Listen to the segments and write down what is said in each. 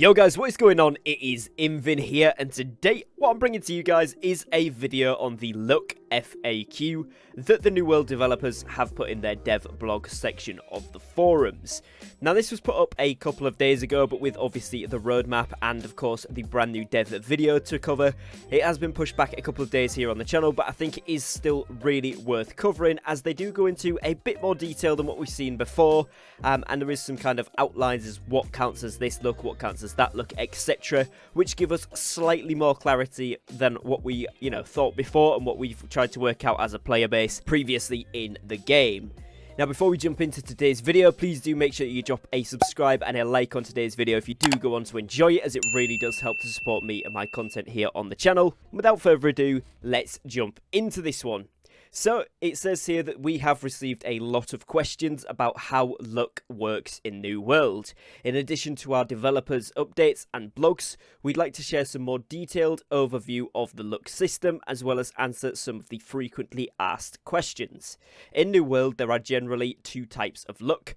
Yo guys, what is going on? It is Invin here, and today what I'm bringing to you guys is a video on the Luck FAQ that the New World developers have put in their dev blog section of the forums. Now this was put up a couple of days ago, but with obviously the roadmap and of course the brand new dev video to cover, it has been pushed back a couple of days here on the channel, but I think it is still really worth covering as they do go into a bit more detail than what we've seen before, and there is some kind of outlines as what counts as this look, what counts as that look, etc., which give us slightly more clarity than what we, thought before and what we've tried to work out as a player base previously in the game. Now, before we jump into today's video, please do make sure that you drop a subscribe and a like on today's video if you do go on to enjoy it, as it really does help to support me and my content here on the channel. Without further ado, let's jump into this one. So, it says here that we have received a lot of questions about how luck works in New World. In addition to our developers' updates and blogs, we'd like to share some more detailed overview of the luck system, as well as answer some of the frequently asked questions. In New World, there are generally two types of luck: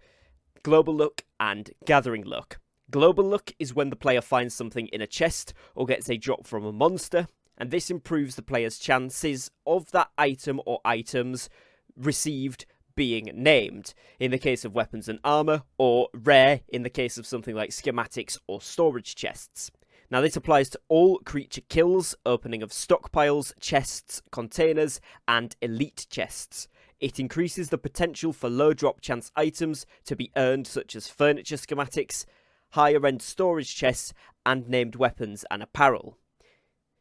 global luck and gathering luck. Global luck is when the player finds something in a chest or gets a drop from a monster, and this improves the player's chances of that item or items received being named, in the case of weapons and armor, or rare in the case of something like schematics or storage chests. Now this applies to all creature kills, opening of stockpiles, chests, containers, and elite chests. It increases the potential for low drop chance items to be earned, such as furniture schematics, higher end storage chests, and named weapons and apparel.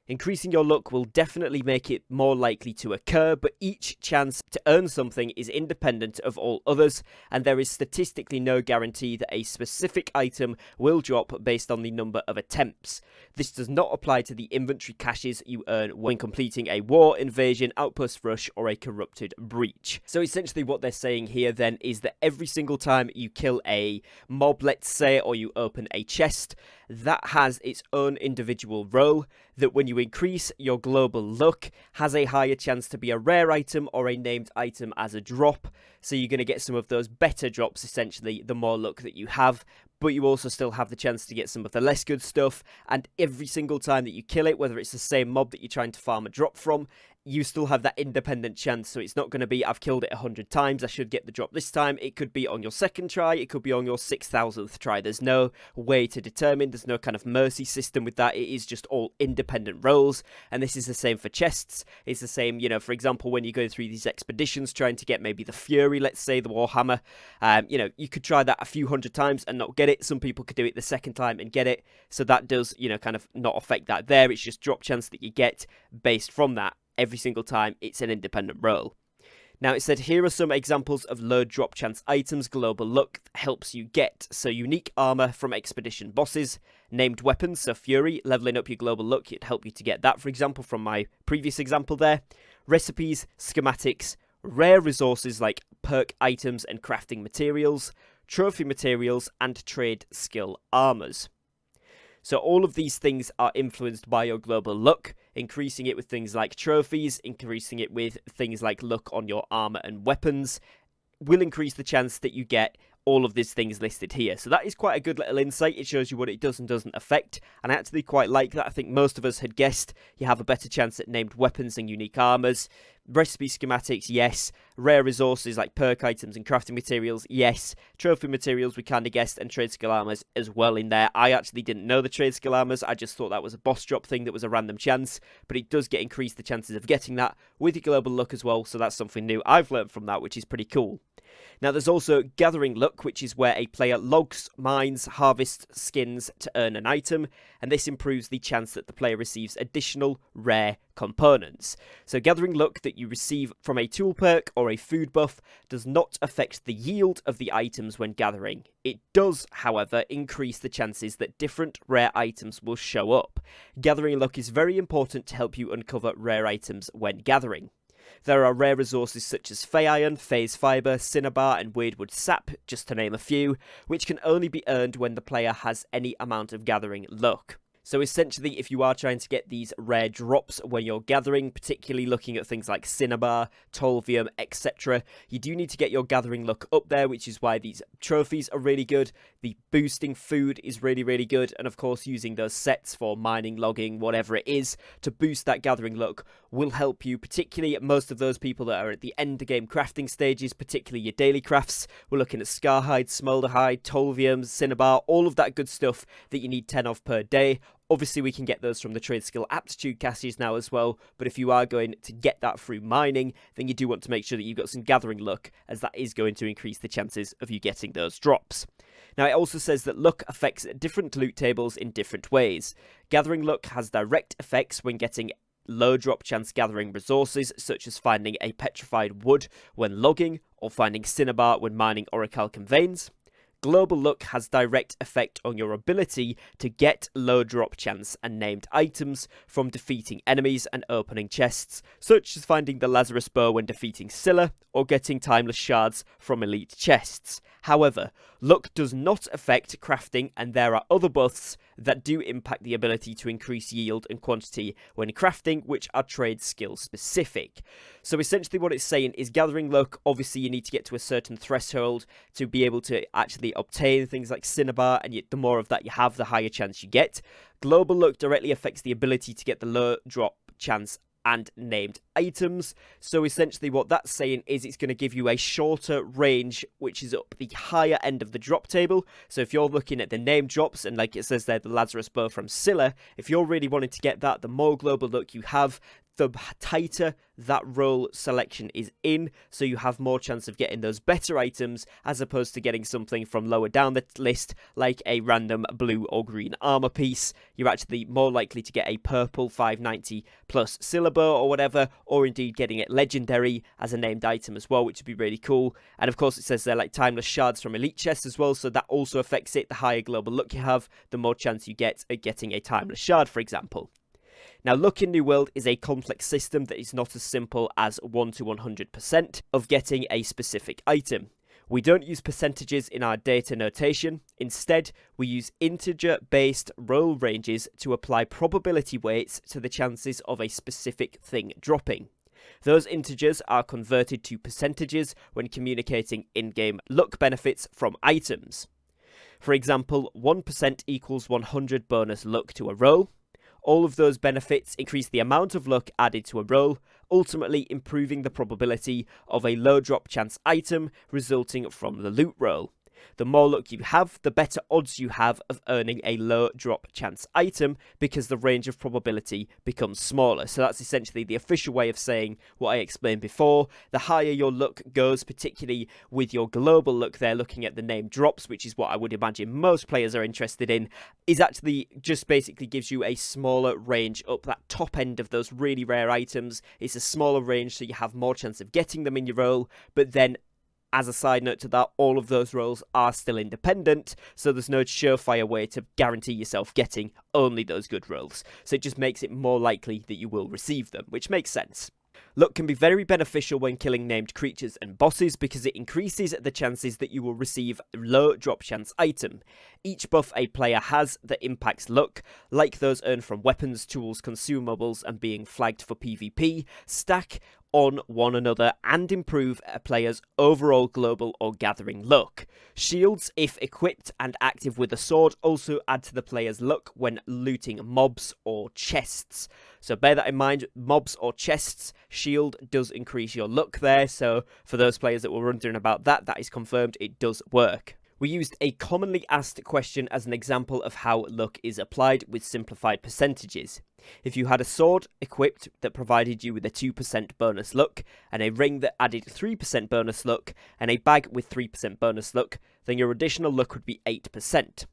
Increasing your luck will definitely make it more likely to occur, but each chance to earn something is independent of all others, and there is statistically no guarantee that a specific item will drop based on the number of attempts. This does not apply to the inventory caches you earn when completing a war, invasion, outpost rush, or a corrupted breach. So essentially what they're saying here then is that every single time you kill a mob, let's say, or you open a chest, that has its own individual role, that when you increase your global luck, has a higher chance to be a rare item or a named item as a drop. So you're going to get some of those better drops, essentially, the more luck that you have, but you also still have the chance to get some of the less good stuff, and every single time that you kill it, whether it's the same mob that you're trying to farm a drop from, you still have that independent chance. So it's not going to be, I've killed it 100 times, I should get the drop this time. It could be on your second try, it could be on your 6,000th try. There's no way to determine, there's no kind of mercy system with that. It is just all independent rolls, and this is the same for chests. It's the same, for example, when you go through these expeditions trying to get maybe the Fury, let's say, the Warhammer, you could try that a few hundred times and not get it. Some people could do it the second time and get it, so that does, kind of not affect that there. It's just drop chance that you get based from that. Every single time, it's an independent roll. Now, it said here are some examples of low drop chance items global luck helps you get. So, unique armor from expedition bosses, named weapons, so Fury, leveling up your global luck, it'd help you to get that, for example, from my previous example there. Recipes, schematics, rare resources like perk items and crafting materials, trophy materials, and trade skill armors. So all of these things are influenced by your global luck, increasing it with things like trophies, increasing it with things like luck on your armor and weapons, will increase the chance that you get all of these things listed here. So that is quite a good little insight. It shows you what it does and doesn't affect, and I actually quite like that. I think most of us had guessed you have a better chance at named weapons and unique armors. Recipe schematics, yes. Rare resources like perk items and crafting materials, yes. Trophy materials, we kind of guessed, and trade skill armors as well in there. I actually didn't know the trade skill armors. I just thought that was a boss drop thing that was a random chance, but it does increase the chances of getting that with your global luck as well, so that's something new I've learned from that, which is pretty cool. Now, there's also gathering luck, which is where a player logs, mines, harvests skins to earn an item, and this improves the chance that the player receives additional rare components. So gathering luck that you receive from a tool perk or a food buff does not affect the yield of the items when gathering. It does, however, increase the chances that different rare items will show up. Gathering luck is very important to help you uncover rare items when gathering. There are rare resources such as Fey Iron, Phase Fibre, Cinnabar, and Weirdwood Sap, just to name a few, which can only be earned when the player has any amount of gathering luck. So essentially, if you are trying to get these rare drops when you're gathering, particularly looking at things like Cinnabar, Tolvium, etc., you do need to get your gathering luck up there, which is why these trophies are really good. The boosting food is really, really good. And of course, using those sets for mining, logging, whatever it is, to boost that gathering luck will help you, particularly most of those people that are at the end game crafting stages, particularly your daily crafts. We're looking at Scarhide, Smolderhide, Tolvium, Cinnabar, all of that good stuff that you need 10 of per day. Obviously, we can get those from the trade skill aptitude caches now as well, but if you are going to get that through mining, then you do want to make sure that you've got some gathering luck, as that is going to increase the chances of you getting those drops. Now, it also says that luck affects different loot tables in different ways. Gathering luck has direct effects when getting low drop chance gathering resources, such as finding a petrified wood when logging, or finding Cinnabar when mining orichalcum veins. Global luck has direct effect on your ability to get low drop chance and named items from defeating enemies and opening chests, such as finding the Lazarus bow when defeating Scylla, or getting timeless shards from elite chests. However, luck does not affect crafting, and there are other buffs that do impact the ability to increase yield and quantity when crafting, which are trade skill specific. So essentially what it's saying is gathering luck, obviously you need to get to a certain threshold to be able to actually obtain things like Cinnabar, and the more of that you have, the higher chance you get. Global luck directly affects the ability to get the low drop chance and named items. So essentially what that's saying is it's going to give you a shorter range, which is up the higher end of the drop table. So if you're looking at the name drops, and like it says there, the Lazarus bow from Scylla, if you're really wanting to get that, the more global luck you have, the tighter that role selection is in, so you have more chance of getting those better items, as opposed to getting something from lower down the list, like a random blue or green armor piece. You're actually more likely to get a purple 590 plus Syllabo or whatever, or indeed getting it legendary as a named item as well, which would be really cool. And of course it says there like timeless shards from elite chests as well, so that also affects it. The higher global luck you have, the more chance you get at getting a timeless shard, for example. Now, luck in New World is a complex system that is not as simple as 1 to 100% of getting a specific item. We don't use percentages in our data notation. Instead, we use integer-based roll ranges to apply probability weights to the chances of a specific thing dropping. Those integers are converted to percentages when communicating in-game luck benefits from items. For example, 1% equals 100 bonus luck to a roll. All of those benefits increase the amount of luck added to a roll, ultimately improving the probability of a low drop chance item resulting from the loot roll. The more luck you have, the better odds you have of earning a low drop chance item, because the range of probability becomes smaller. So that's essentially the official way of saying what I explained before. The higher your luck goes, particularly with your global luck there, looking at the name drops, which is what I would imagine most players are interested in, is actually just basically gives you a smaller range up that top end of those really rare items. It's a smaller range, so you have more chance of getting them in your roll, but then as a side note to that, all of those rolls are still independent, so there's no surefire way to guarantee yourself getting only those good rolls. So it just makes it more likely that you will receive them, which makes sense. Luck can be very beneficial when killing named creatures and bosses, because it increases the chances that you will receive a low drop chance item. Each buff a player has that impacts luck, like those earned from weapons, tools, consumables, and being flagged for PvP, stack on one another and improve a player's overall global or gathering luck. Shields, if equipped and active with a sword, also add to the player's luck when looting mobs or chests. So bear that in mind, mobs or chests, shield does increase your luck there, so for those players that were wondering about that, that is confirmed, it does work. We used a commonly asked question as an example of how luck is applied with simplified percentages. If you had a sword equipped that provided you with a 2% bonus luck, and a ring that added 3% bonus luck, and a bag with 3% bonus luck, then your additional luck would be 8%.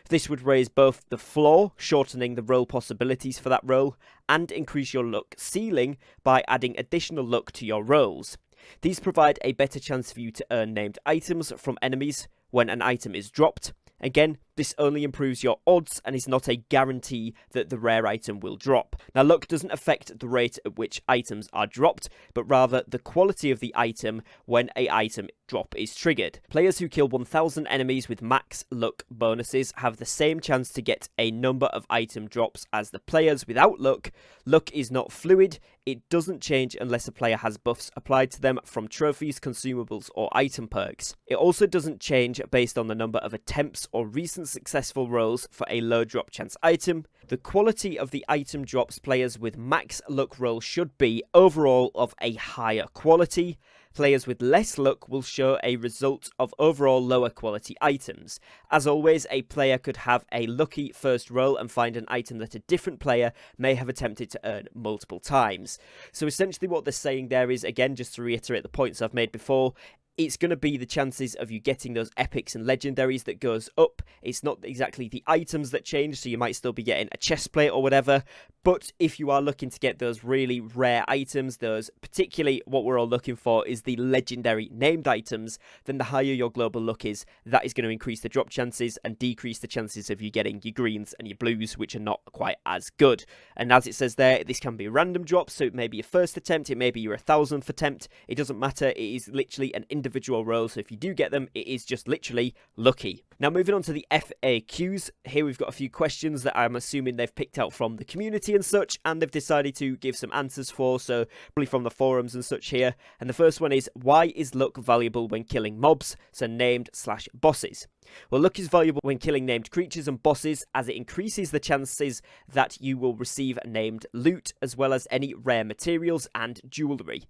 This would raise both the floor, shortening the roll possibilities for that roll, and increase your luck ceiling by adding additional luck to your rolls. These provide a better chance for you to earn named items from enemies when an item is dropped. Again, this only improves your odds and is not a guarantee that the rare item will drop. Now, luck doesn't affect the rate at which items are dropped, but rather the quality of the item when an item drop is triggered. Players who kill 1000 enemies with max luck bonuses have the same chance to get a number of item drops as the players without luck. Luck is not fluid. It doesn't change unless a player has buffs applied to them from trophies, consumables, or item perks. It also doesn't change based on the number of attempts or recent successful rolls for a low drop chance item. The quality of the item drops players with max luck roll should be overall of a higher quality. Players with less luck will show a result of overall lower quality items. As always, a player could have a lucky first roll and find an item that a different player may have attempted to earn multiple times. So essentially what they're saying there is, again, just to reiterate the points I've made before, it's going to be the chances of you getting those epics and legendaries that goes up. It's not exactly the items that change, so you might still be getting a chest plate or whatever. But if you are looking to get those really rare items, those particularly what we're all looking for is the legendary named items, then the higher your global luck is, that is going to increase the drop chances and decrease the chances of you getting your greens and your blues, which are not quite as good. And as it says there, this can be random drops, so it may be your first attempt, it may be your 1000th attempt, it doesn't matter, it is literally an individual roll, so if you do get them, it is just literally lucky. Now moving on to the FAQs, here we've got a few questions that I'm assuming they've picked out from the community and such, and they've decided to give some answers for, so probably from the forums and such here. And the first one is, why is luck valuable when killing mobs, so named/bosses? Well, luck is valuable when killing named creatures and bosses, as it increases the chances that you will receive named loot, as well as any rare materials and jewellery.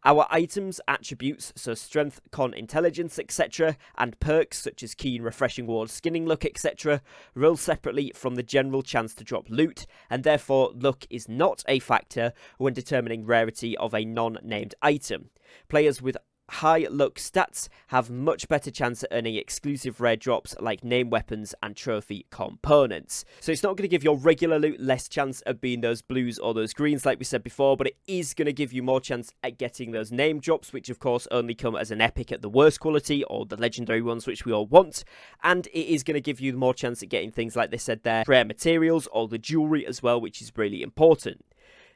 Our items, attributes, so strength, con, intelligence, etc., and perks such as keen, refreshing ward, skinning luck, etc., roll separately from the general chance to drop loot, and therefore luck is not a factor when determining rarity of a non-named item. Players with high luck stats have much better chance at earning exclusive rare drops like name weapons and trophy components. So it's not going to give your regular loot less chance of being those blues or those greens like we said before, but it is going to give you more chance at getting those name drops, which of course only come as an epic at the worst quality, or the legendary ones which we all want, and it is going to give you more chance at getting things like they said there, rare materials or the jewelry as well, which is really important.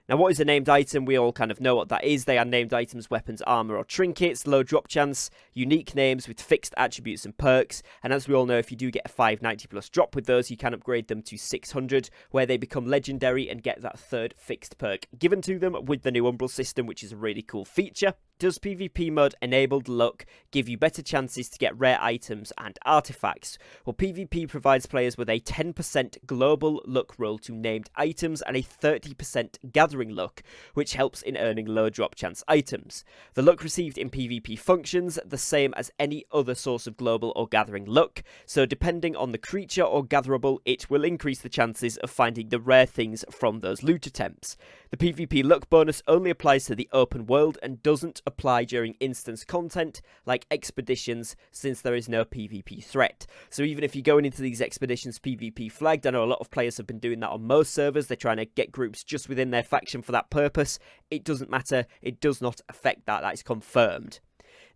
Now, what is a named item? We all kind of know what that is. They are named items, weapons, armor, or trinkets, low drop chance, unique names with fixed attributes and perks. And as we all know, if you do get a 590 plus drop with those, you can upgrade them to 600, where they become legendary and get that third fixed perk given to them with the new Umbral system, which is a really cool feature. Does PvP mode enabled luck give you better chances to get rare items and artifacts? Well, PvP provides players with a 10% global luck roll to named items and a 30% gathering luck, which helps in earning low drop chance items. The luck received in PvP functions the same as any other source of global or gathering luck, so depending on the creature or gatherable, it will increase the chances of finding the rare things from those loot attempts. The PvP luck bonus only applies to the open world and doesn't apply during instance content like expeditions, since there is no PvP threat. So even if you're going into these expeditions PvP flagged, I know a lot of players have been doing that on most servers, they're trying to get groups just within their faction for that purpose, it doesn't matter, it does not affect that, that is confirmed.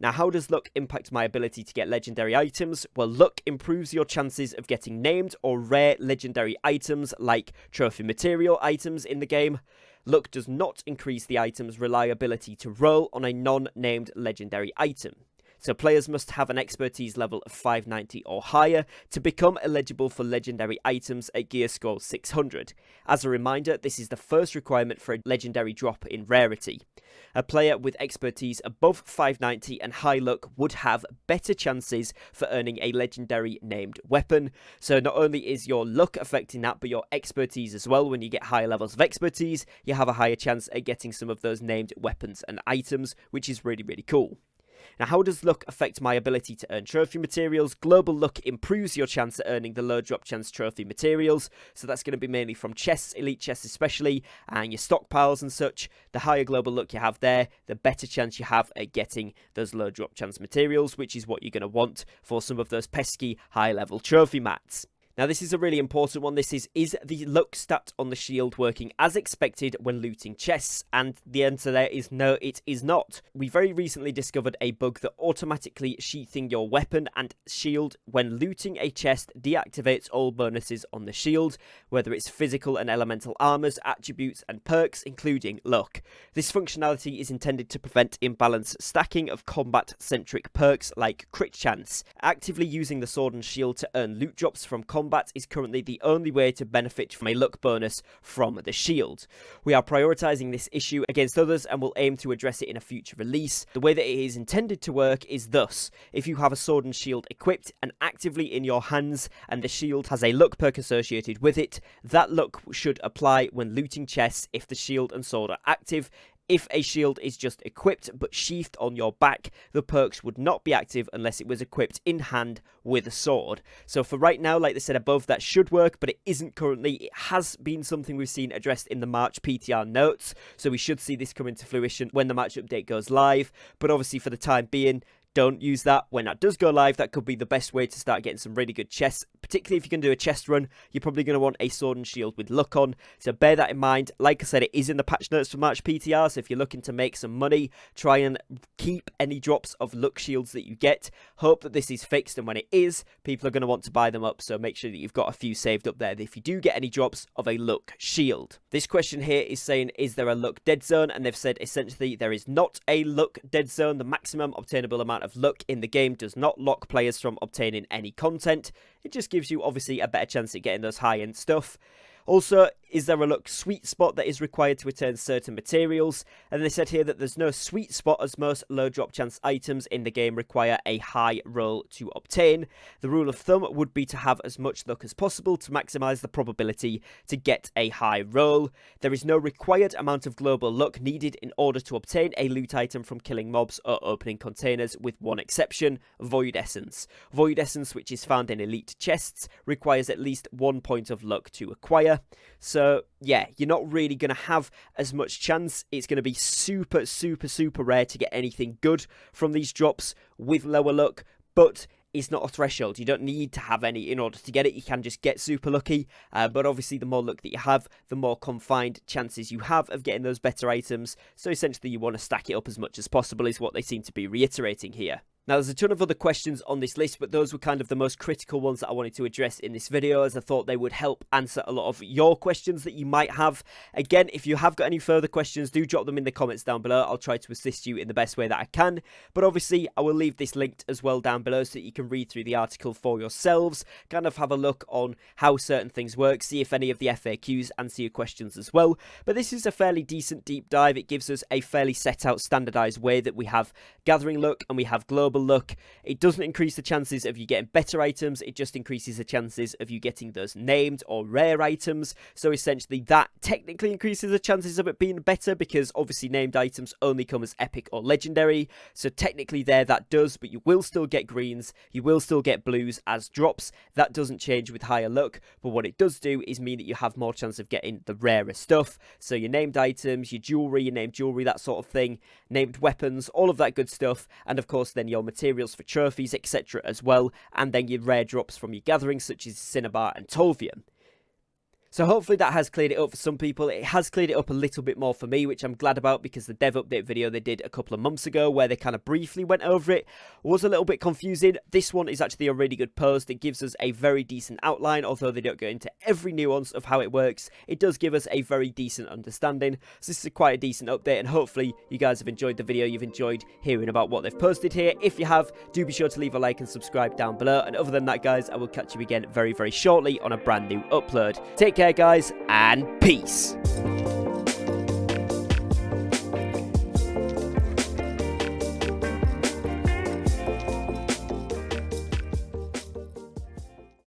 Now, how does luck impact my ability to get legendary items? Well, luck improves your chances of getting named or rare legendary items like trophy material items in the game. Luck does not increase the item's reliability to roll on a non-named legendary item. So players must have an expertise level of 590 or higher to become eligible for legendary items at gear score 600. As a reminder, this is the first requirement for a legendary drop in rarity. A player with expertise above 590 and high luck would have better chances for earning a legendary named weapon. So not only is your luck affecting that, but your expertise as well. When you get higher levels of expertise, you have a higher chance at getting some of those named weapons and items, which is really, really cool. Now, how does luck affect my ability to earn trophy materials? Global luck improves your chance at earning the low drop chance trophy materials, so that's going to be mainly from chests, elite chests especially, and your stockpiles and such. The higher global luck you have there, the better chance you have at getting those low drop chance materials, which is what you're going to want for some of those pesky high level trophy mats. Now this is a really important one. This is the luck stat on the shield working as expected when looting chests? And the answer there is no, it is not. We very recently discovered a bug that automatically sheathing your weapon and shield when looting a chest deactivates all bonuses on the shield, whether it's physical and elemental armors, attributes and perks, including luck. This functionality is intended to prevent imbalanced stacking of combat-centric perks like crit chance. Actively using the sword and shield to earn loot drops from combat is currently the only way to benefit from a luck bonus from the shield. We are prioritizing this issue against others and will aim to address it in a future release. The way that it is intended to work is thus: if you have a sword and shield equipped and actively in your hands and the shield has a luck perk associated with it, that luck should apply when looting chests if the shield and sword are active. If a shield is just equipped but sheathed on your back, the perks would not be active unless it was equipped in hand with a sword. So for right now, like I said above, that should work, but it isn't currently. It has been something we've seen addressed in the March PTR notes, so we should see this come into fruition when the March update goes live. But obviously for the time being, don't use that. When that does go live, that could be the best way to start getting some really good chests. Particularly if you're going to do a chest run, you're probably going to want a sword and shield with luck on. So bear that in mind. Like I said, it is in the patch notes for March PTR. So if you're looking to make some money, try and keep any drops of luck shields that you get. Hope that this is fixed, and when it is, people are going to want to buy them up. So make sure that you've got a few saved up there if you do get any drops of a luck shield. This question here is saying, is there a luck dead zone? And they've said essentially there is not a luck dead zone. The maximum obtainable amount of luck in the game does not lock players from obtaining any content. It just gives you obviously a better chance at getting those high-end stuff. Also, is there a luck sweet spot that is required to return certain materials? And they said here that there's no sweet spot, as most low drop chance items in the game require a high roll to obtain. The rule of thumb would be to have as much luck as possible to maximize the probability to get a high roll. There is no required amount of global luck needed in order to obtain a loot item from killing mobs or opening containers, with one exception: Void Essence. Void Essence, which is found in elite chests, requires at least 1 point of luck to acquire. So yeah, you're not really going to have as much chance. It's going to be super rare to get anything good from these drops with lower luck, but it's not a threshold. You don't need to have any in order to get it. You can just get super lucky, but obviously the more luck that you have, the more confined chances you have of getting those better items. So essentially you want to stack it up as much as possible is what they seem to be reiterating here. Now, there's a ton of other questions on this list, but those were kind of the most critical ones that I wanted to address in this video, as I thought they would help answer a lot of your questions that you might have. Again, if you have got any further questions, do drop them in the comments down below. I'll try to assist you in the best way that I can. But obviously, I will leave this linked as well down below so that you can read through the article for yourselves, kind of have a look on how certain things work, see if any of the FAQs answer your questions as well. But this is a fairly decent deep dive. It gives us a fairly set out standardized way that we have gathering luck and we have global luck. It doesn't increase the chances of you getting better items, it just increases the chances of you getting those named or rare items. So essentially that technically increases the chances of it being better, because obviously named items only come as epic or legendary. So technically there that does, but you will still get greens, you will still get blues as drops. That doesn't change with higher luck, but what it does do is mean that you have more chance of getting the rarer stuff. So your named items, your jewelry, your named jewelry, that sort of thing, named weapons, all of that good stuff, and of course then your materials for trophies, etc. as well, and then your rare drops from your gatherings such as Cinnabar and Tolvium. So hopefully that has cleared it up for some people. It has cleared it up a little bit more for me, which I'm glad about, because the dev update video they did a couple of months ago, where they kind of briefly went over it, was a little bit confusing. This one is actually a really good post. It gives us a very decent outline, although they don't go into every nuance of how it works. It does give us a very decent understanding. So this is quite a decent update, and hopefully you guys have enjoyed the video. You've enjoyed hearing about what they've posted here. If you have, do be sure to leave a like and subscribe down below. And other than that, guys, I will catch you again very shortly on a brand new upload. Take care, guys, and peace.